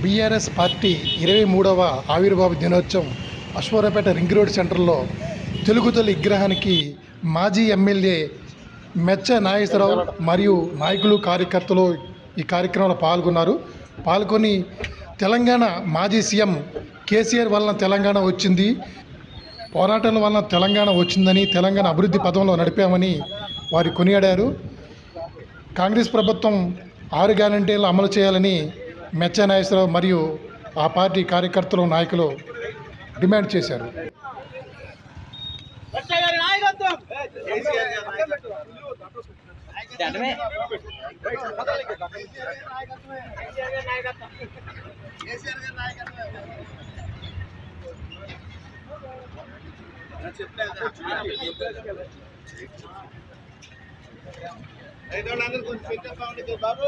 BRS party 23వ ఆవిర్భావ దినోత్సవం Aswaraopeta ring road సెంటర్లో తెలుగు తల్లి విగ్రహానికి మాజీ ఎమ్మెల్యే మెచ్చ నాగేశ్వరరావు మరియు నాయకులు కార్యకర్తలు ఈ కార్యక్రమంలో పాల్గొని తెలంగాణ మాజీ సీఎం కేసీఆర్ వలన తెలంగాణ వచ్చింది, పోరాటాల వలన తెలంగాణ వచ్చిందని, తెలంగాణ అభివృద్ధి పదంలో నడిపామని వారు కొనియాడారు. కాంగ్రెస్ ప్రభుత్వం 6 గ్యారంటీలు అమలు చేయాలని మెచ్చ నాగేశ్వరరావు మరియు ఆ పార్టీ కార్యకర్తలు నాయకులు డిమాండ్ చేశారు. బాబు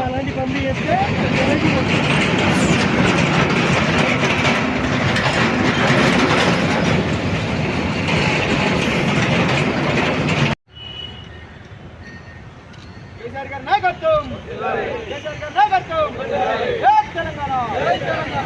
అలాంటి పంపిణీ చేస్తే కేసీఆర్ గారి నాయకత్వం, కేసీఆర్ గారి నాయకత్వం, జై తెలంగాణ, జై తెలంగాణ.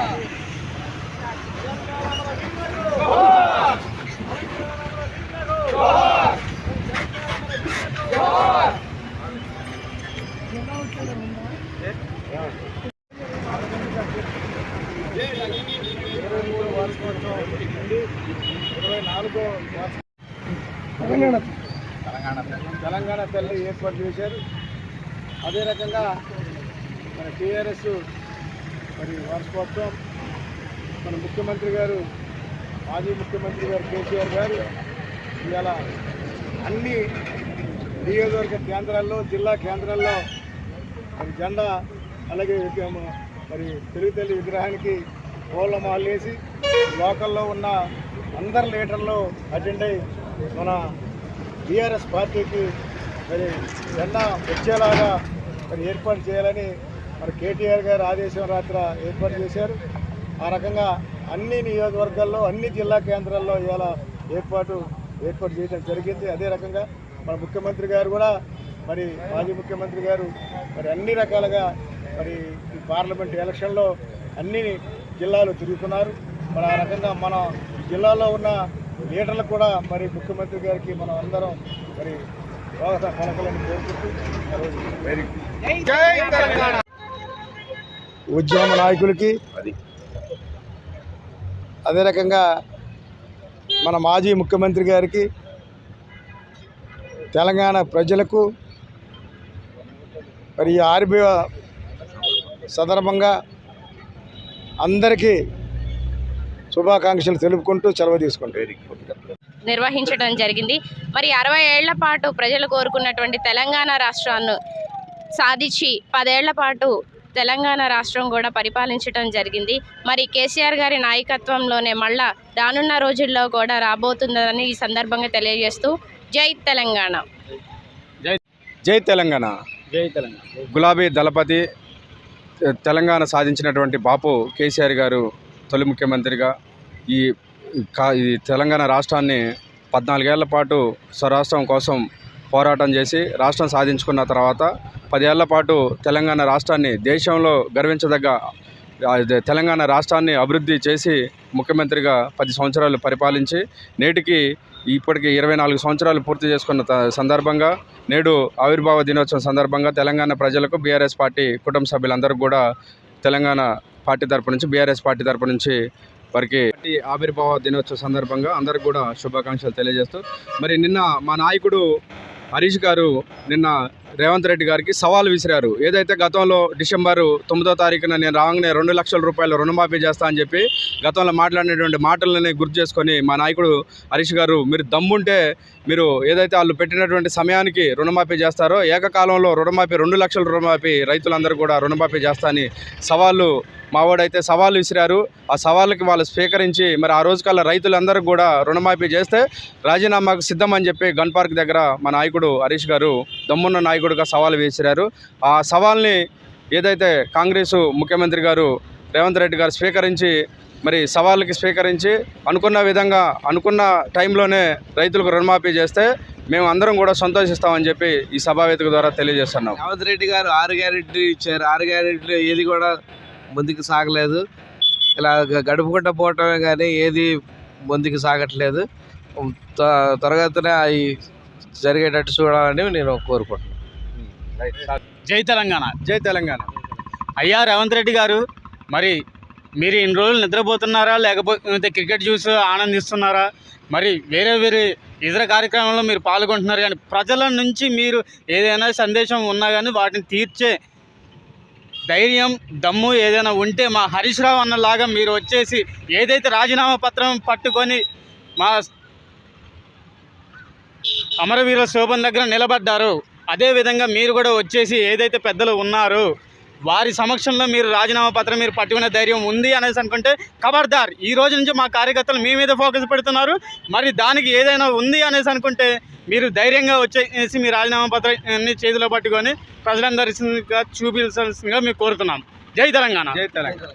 తెలంగాణ తల్లి ఏర్పాటు చేశారు. అదే రకంగా మన టీఆర్ఎస్ వార్షికోత్సవం మన ముఖ్యమంత్రి గారు, మాజీ ముఖ్యమంత్రి గారు కేసీఆర్ గారు ఇవాళ అన్ని నియోజకవర్గ కేంద్రాల్లో, జిల్లా కేంద్రాల్లో జెండా, అలాగే తెలుగు తల్లి విగ్రహానికి పూలమాలలు వేసి లోకల్లో ఉన్న అందరి లీడర్లు అటెండ్ అయ్యి మన బీఆర్ఎస్ పార్టీకి జెండా వచ్చేలాగా ఏర్పాటు చేయాలని మన కేటీఆర్ గారు ఆదేశం రాత్రి ఏర్పాటు చేశారు. ఆ రకంగా అన్ని నియోజకవర్గాల్లో, అన్ని జిల్లా కేంద్రాల్లో ఇవాళ ఏర్పాటు చేయడం జరిగింది. అదే రకంగా మన ముఖ్యమంత్రి గారు కూడా, మాజీ ముఖ్యమంత్రి గారు అన్ని రకాలుగా ఈ పార్లమెంట్ ఎలక్షన్లో అన్ని జిల్లాలు తిరుగుతున్నారు. ఆ రకంగా మన జిల్లాలో ఉన్న లీడర్లకు కూడా ముఖ్యమంత్రి గారికి మనం అందరం స్వాగత పలకాలని కోరుకుంటూ ఉద్యమ నాయకులకి, అదే రకంగా మన మాజీ ముఖ్యమంత్రి గారికి, తెలంగాణ ప్రజలకు ఈ ఆర్బీఐ సందర్భంగా అందరికీ శుభాకాంక్షలు తెలుపుకుంటూ సెలవు నిర్వహించడం జరిగింది. 60 ఏళ్ల పాటు ప్రజలు కోరుకున్నటువంటి తెలంగాణ రాష్ట్రాన్ని సాధించి 10 ఏళ్ల పాటు తెలంగాణ రాష్ట్రం కూడా పరిపాలించడం జరిగింది. కేసీఆర్ గారి నాయకత్వంలోనే మళ్ళా రానున్న రోజుల్లో కూడా రాబోతుందని ఈ సందర్భంగా తెలియజేస్తూ జై తెలంగాణ, జై తెలంగాణ, జై తెలంగాణ. గులాబీ దళపతి తెలంగాణ సాధించినటువంటి బాపు కేసీఆర్ గారు తొలి ముఖ్యమంత్రిగా ఈ తెలంగాణ రాష్ట్రాన్ని 14 ఏళ్ల పాటు స్వరాష్ట్రం కోసం పోరాటం చేసి రాష్ట్రం సాధించుకున్న తర్వాత 10 ఏళ్ల పాటు తెలంగాణ రాష్ట్రాన్ని దేశంలో గర్వించదగ్గ తెలంగాణ రాష్ట్రాన్ని అభివృద్ధి చేసి ముఖ్యమంత్రిగా 10 సంవత్సరాలు పరిపాలించి నేటికి ఇప్పటికి 24 సంవత్సరాలు పూర్తి చేసుకున్న సందర్భంగా నేడు ఆవిర్భావ దినోత్సవం సందర్భంగా తెలంగాణ ప్రజలకు బీఆర్ఎస్ పార్టీ కుటుంబ సభ్యులందరూ కూడా తెలంగాణ పార్టీ తరపు నుంచి బీఆర్ఎస్ పార్టీ తరపు నుంచి వారికి ఆవిర్భావ దినోత్సవ సందర్భంగా అందరికి కూడా శుభాకాంక్షలు తెలియజేస్తూ మరి నిన్న మా నాయకుడు హరీష్ గారు నిన్న రేవంత్ రెడ్డి గారికి సవాల్ విసిరారు. ఏదైతే గతంలో డిసెంబర్ 9వ తారీఖున నేను రాగానే 2 లక్షల రూపాయలు రుణమాఫీ చేస్తా అని చెప్పి గతంలో మాట్లాడినటువంటి మాటలని గుర్తు చేసుకొని మా నాయకుడు హరీష్ గారు మీరు దమ్ముంటే మీరు ఏదైతే వాళ్ళు పెట్టినటువంటి సమయానికి రుణమాఫీ చేస్తారో ఏకకాలంలో రుణమాఫీ 2 లక్షల రుణమాఫీ రైతులందరూ కూడా రుణమాఫీ చేస్తా అని సవాళ్ళు మావాడైతే సవాళ్ళు విసిరారు. ఆ సవాళ్ళకి వాళ్ళు స్వీకరించి మరి ఆ రోజు కల్లా రైతులందరూ కూడా రుణమాఫీ చేస్తే రాజీనామాకు సిద్ధమని చెప్పి గన్ పార్క్ దగ్గర మా నాయకుడు హరీష్ గారు దమ్మున్న నాయకుడిగా సవాల్ విసిరారు. ఆ సవాల్ని ఏదైతే కాంగ్రెసు ముఖ్యమంత్రి గారు రేవంత్ రెడ్డి గారు స్వీకరించి మరి సవాళ్ళకి స్వీకరించి అనుకున్న విధంగా అనుకున్న టైంలోనే రైతులకు రుణమాఫీ చేస్తే మేము అందరం కూడా సంతోషిస్తామని చెప్పి ఈ సభావేదిక ద్వారా తెలియజేస్తున్నాం. రేవంత్ రెడ్డి గారు 6 గ్యారెంటీలు ఇచ్చారు. 6 గ్యారెంటీలు ఏది కూడా ముందుకు సాగలేదు. ఇలా గడుపుకుంటూ పోవటమే కానీ ఏది ముందుకు సాగట్లేదు. త్వరగతిన అవి జరిగేటట్టు చూడాలని నేను కోరుకుంటున్నాను. జై తెలంగాణ. జై తెలంగాణ. అయ్యా రేవంత్ రెడ్డి గారు, మరి మీరు ఇన్ని రోజులు నిద్రపోతున్నారా లేకపోతే క్రికెట్ చూసి ఆనందిస్తున్నారా? మరి వేరే ఇతర కార్యక్రమాల్లో మీరు పాల్గొంటున్నారు, కానీ ప్రజల నుంచి మీరు ఏదైనా సందేశం ఉన్నా కానీ వాటిని తీర్చే ధైర్యం దమ్ము ఏదైనా ఉంటే మా హరీష్ రావు అన్నలాగా మీరు వచ్చేసి ఏదైతే రాజీనామా పత్రం పట్టుకొని మా అమరవీర శోభన్ దగ్గర నిలబడ్డారో అదేవిధంగా మీరు కూడా వచ్చేసి ఏదైతే పెద్దలు ఉన్నారో వారి సమక్షంలో మీరు రాజీనామా పత్రం మీరు పట్టుకునే ధైర్యం ఉంది అనేసి అనుకుంటే ఖబర్దార్, ఈ రోజు నుంచి మా కార్యకర్తలు మీ మీద ఫోకస్ పెడుతున్నారు. మరి దానికి ఏదైనా ఉంది అనేసి అనుకుంటే మీరు ధైర్యంగా వచ్చేసి మీ రాజీనామా పత్రాన్ని చేతిలో పట్టుకొని ప్రజలందరిగా చూపించాల్సిందిగా మేము కోరుతున్నాం. జై తెలంగాణ. జై తెలంగాణ.